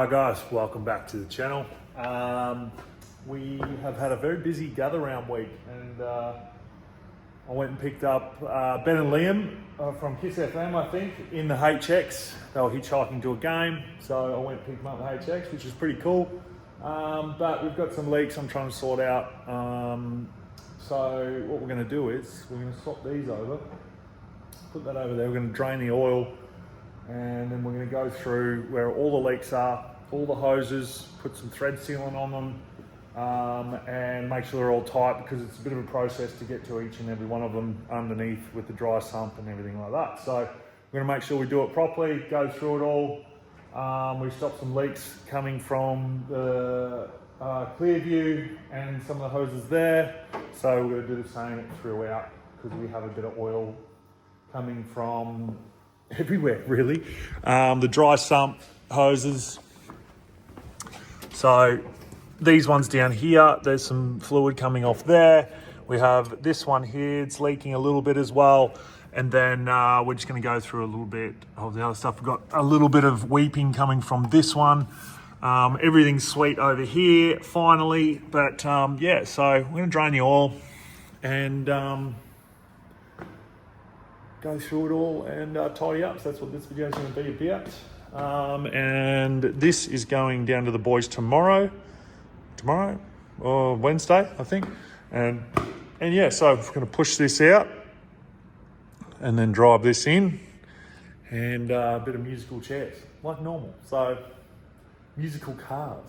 Hi guys, welcome back to the channel. We have had a very busy gather round week, and I went and picked up Ben and Liam from Kiss FM, I think, in the HX. They were hitchhiking to a game, so I went and picked them up in the HX, which is pretty cool. But we've got some leaks I'm trying to sort out. So what we're going to do is we're going to swap these over, put that over there. We're going to drain the oil, and then we're going to go through where all the leaks are, all the hoses, put some thread sealant on them, and make sure they're all tight, because it's a bit of a process to get to each and every one of them underneath with the dry sump and everything like that. So we're going to make sure we do it properly, go through it all. We stopped some leaks coming from the clear view and some of the hoses there. So we're going to do the same throughout, because we have a bit of oil coming from everywhere, really. The dry sump hoses. So these ones down here, there's some fluid coming off there. We have this one here, it's leaking a little bit as well. And then we're just gonna go through a little bit of the other stuff. We've got a little bit of weeping coming from this one. Everything's sweet over here, finally. But yeah, so we're gonna drain the oil and go through it all and tidy up. So that's what this video is going to be about. And this is going down to the boys tomorrow or Wednesday, I think. And yeah, so we're going to push this out and then drive this in, and a bit of musical chairs, like normal. So musical cars.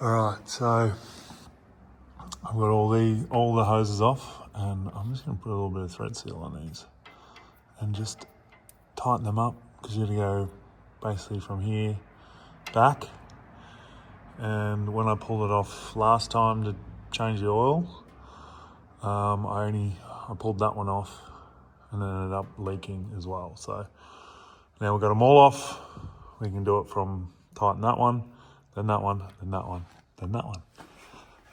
Alright, so I've got all the hoses off, and I'm just going to put a little bit of thread seal on these and just tighten them up, because you're going to go basically from here back. And when I pulled it off last time to change the oil, I pulled that one off and then ended up leaking as well. So now we've got them all off. We can do it from tighten that one, then that one, then that one, then that one.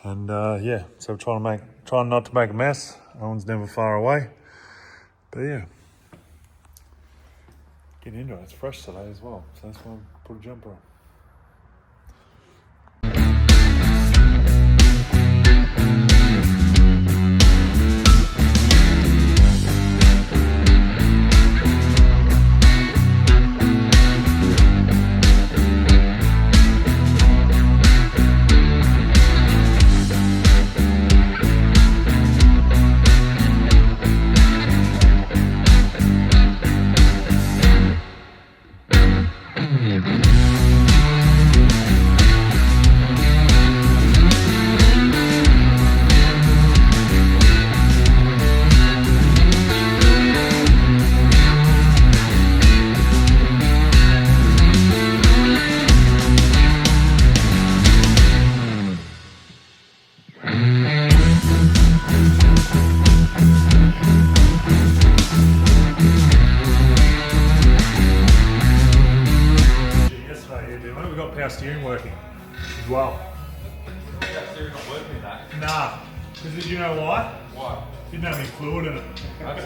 And yeah, so trying not to make a mess. No one's never far away. But yeah, get into it. It's fresh today as well, so that's why I put a jumper on. Steering working as well. That steering not working in that? Nah, because did you know why? Why? Didn't have any fluid in it. That's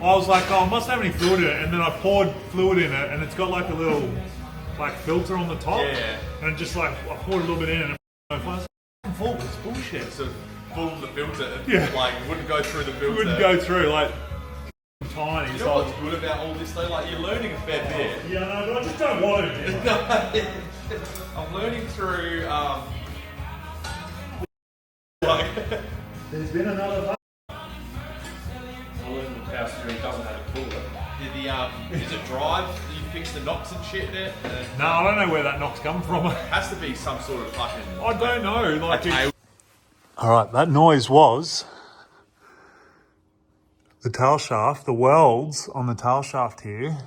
I was like, oh, it must have any fluid in it, and then I poured fluid in it, and it's got like a little filter on the top. Yeah. And just I poured a little bit in, and it's full. It's bullshit. So full of the filter. Yeah. Like wouldn't go through the filter. Wouldn't go through tiny. You know what's good about all this though? Like you're learning a fair bit. Yeah, no, but I just don't want it. No, I'm learning through like there's been another. I learned the power steering doesn't have a cooler. is it drive? You fix the knocks and shit there? No, I don't know where that knock's come from. Has to be some sort of fucking... I don't know. Like tail. All right, that noise was the tail shaft. The welds on the tail shaft here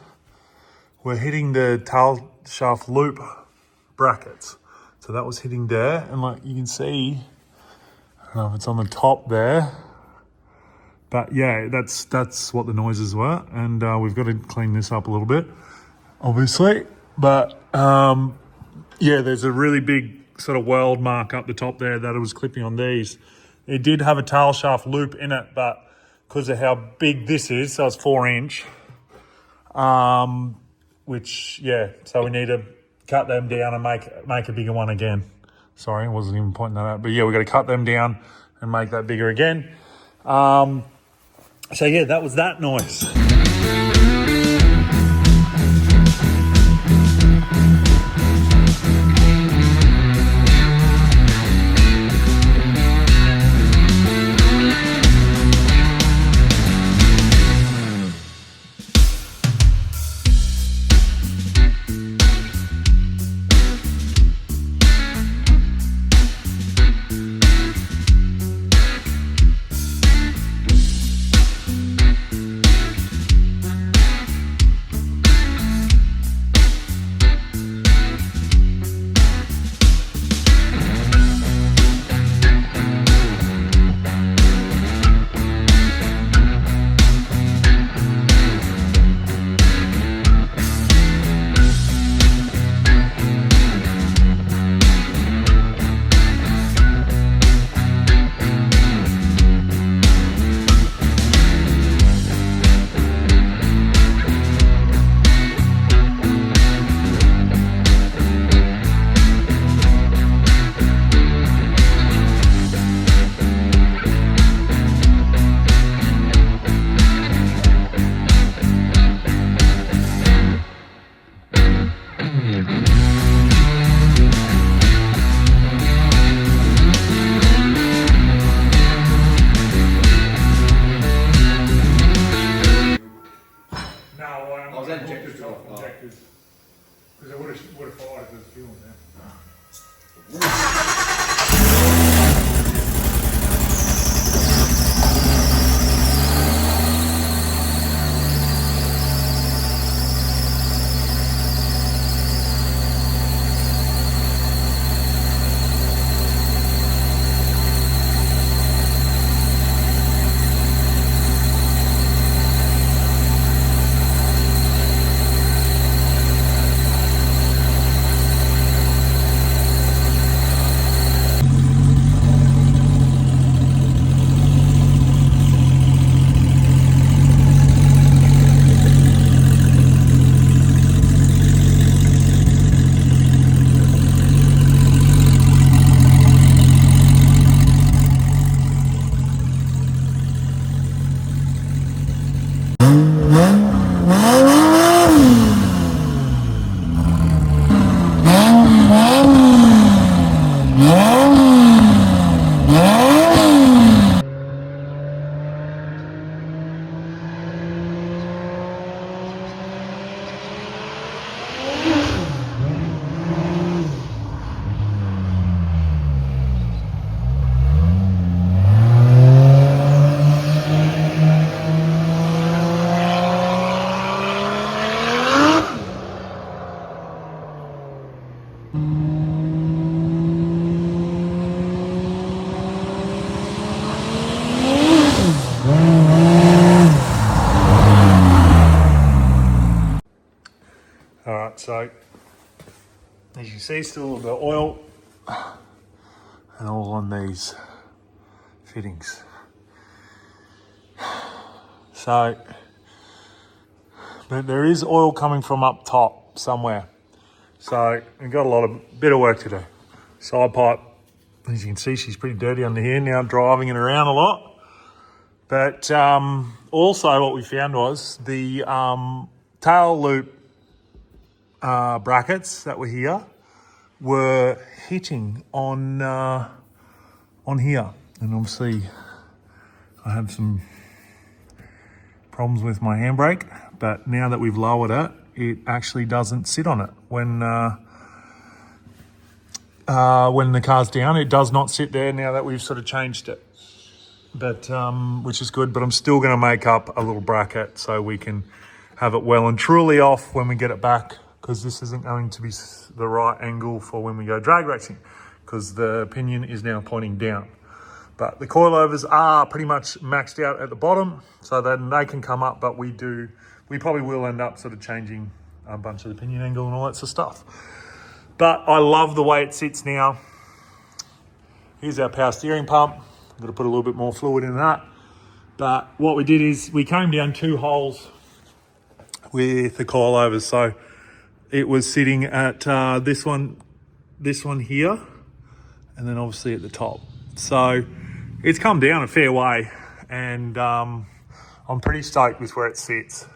were hitting the tail shaft loop brackets. So that was hitting there, and like you can see, I don't know if it's on the top there, but yeah, that's what the noises were, and we've got to clean this up a little bit, obviously. But yeah, there's a really big sort of weld mark up the top there that it was clipping on these. It did have a tail shaft loop in it, but because of how big this is, so it's 4-inch, which, yeah, so we need to cut them down and make a bigger one again. Sorry, I wasn't even pointing that out, but yeah, we've got to cut them down and make that bigger again. So yeah, that was that noise. Because I would have fired if there was fuel in there. Alright, so as you can see, still a little bit of oil and all on these fittings. So, but there is oil coming from up top somewhere. So we've got bit of work to do. Side pipe, as you can see, she's pretty dirty under here now, driving it around a lot. But also what we found was the tail loop brackets that were here were hitting on here, and obviously I have some problems with my handbrake, but now that we've lowered it it actually doesn't sit on it. When the car's down, it does not sit there now that we've sort of changed it. But which is good, but I'm still going to make up a little bracket so we can have it well and truly off when we get it back, because this isn't going to be the right angle for when we go drag racing, because the pinion is now pointing down. But the coilovers are pretty much maxed out at the bottom, so then they can come up, but we probably will end up sort of changing a bunch of the pinion angle and all that sort of stuff. But I love the way it sits now. Here's our power steering pump. I'm going to put a little bit more fluid in that. But what we did is we came down 2 holes with the coilovers. So it was sitting at this one here, and then obviously at the top. So it's come down a fair way, and I'm pretty stoked with where it sits,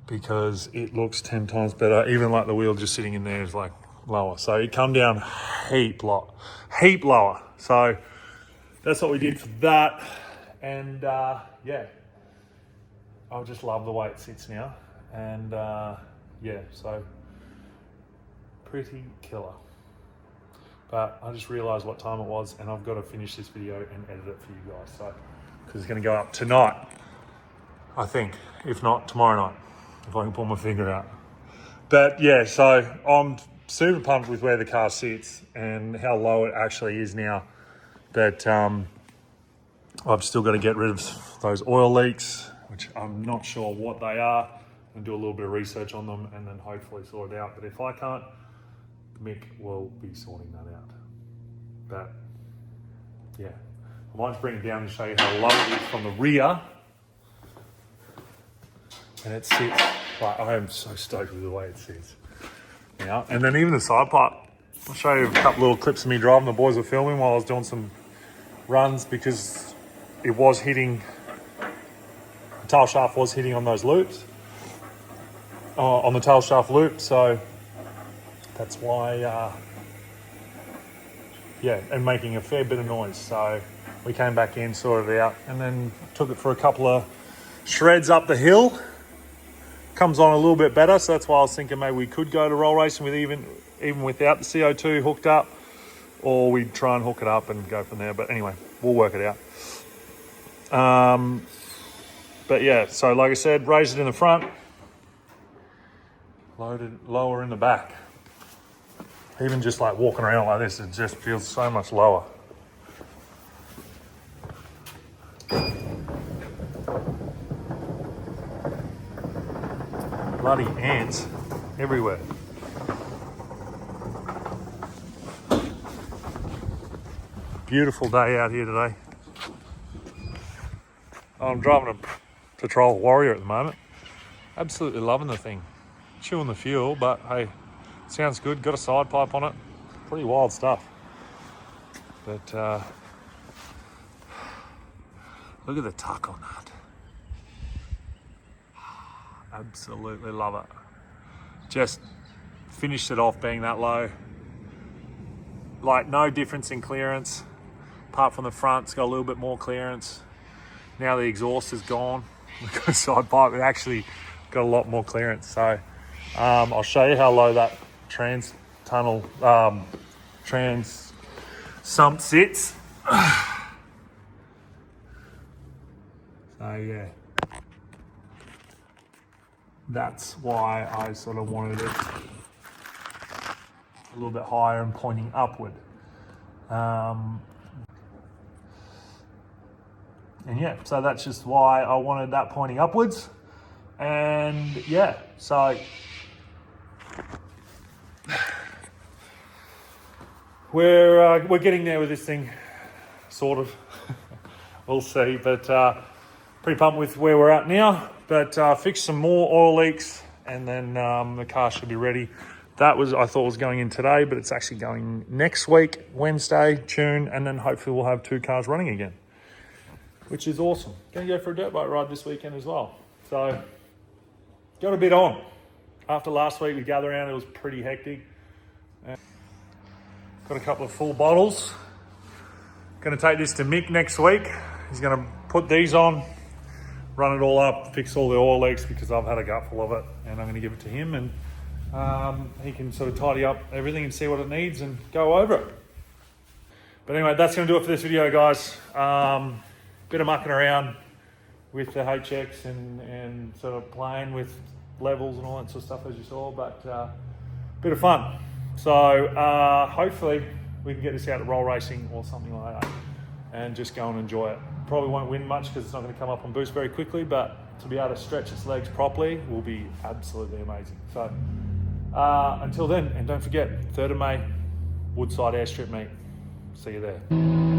because it looks 10 times better. Even like the wheel just sitting in there is like lower. So it come down heap lower. So that's what we did for that. And yeah, I just love the way it sits now. And yeah, so pretty killer. But I just realized what time it was, and I've got to finish this video and edit it for you guys. So, because it's going to go up tonight, I think, if not tomorrow night, if I can pull my finger out. But yeah, so I'm super pumped with where the car sits and how low it actually is now. But I've still got to get rid of those oil leaks, which I'm not sure what they are, and do a little bit of research on them, and then hopefully sort it out. But if I can't, Mick will be sorting that out. But yeah, I might just bring it down and show you how low it is from the rear. And it sits, like, I am so stoked with the way it sits now. And then even the side pipe, I'll show you a couple little clips of me driving. The boys were filming while I was doing some runs, because it was hitting, the tail shaft was hitting on those loops, on the tail shaft loop. So that's why, yeah, and making a fair bit of noise. So we came back in, sorted it out, and then took it for a couple of shreds up the hill. Comes on a little bit better, so that's why I was thinking maybe we could go to roll racing with even without the CO2 hooked up, or we'd try and hook it up and go from there. But anyway, we'll work it out. But yeah, so like I said, raised it in the front, loaded lower in the back. Even just like walking around like this, it just feels so much lower. Bloody ants everywhere. Beautiful day out here today. I'm driving a Patrol Warrior at the moment. Absolutely loving the thing. Chewing the fuel, but hey, sounds good. Got a side pipe on it. Pretty wild stuff. But look at the tuck on that. Absolutely love it. Just finished it off being that low. Like no difference in clearance. Apart from the front, it's got a little bit more clearance. Now the exhaust is gone. We've got a side pipe, it actually got a lot more clearance. So I'll show you how low that trans sump sits. So yeah, that's why I sort of wanted it a little bit higher and pointing upward. And yeah, so that's just why I wanted that pointing upwards. And yeah, so we're getting there with this thing, sort of. We'll see, but pretty pumped with where we're at now. But fixed some more oil leaks, and then the car should be ready. That was, I thought was going in today, but it's actually going next week, Wednesday, tune, and then hopefully we'll have 2 cars running again, which is awesome. Going to go for a dirt bike ride this weekend as well. So got a bit on. After last week with Gather Round, it was pretty hectic. Got a couple of full bottles. Going to take this to Mick next week. He's going to put these on, run it all up, fix all the oil leaks because I've had a gutful of it, and I'm going to give it to him, and he can sort of tidy up everything and see what it needs and go over it. But anyway, that's going to do it for this video, guys. Bit of mucking around with the HX and sort of playing with levels and all that sort of stuff, as you saw, but bit of fun. So hopefully we can get this out at roll racing or something like that and just go and enjoy it. Probably won't win much because it's not going to come up on boost very quickly, but to be able to stretch its legs properly will be absolutely amazing. So until then, and don't forget, 3rd of May, Woodside Airstrip meet. See you there.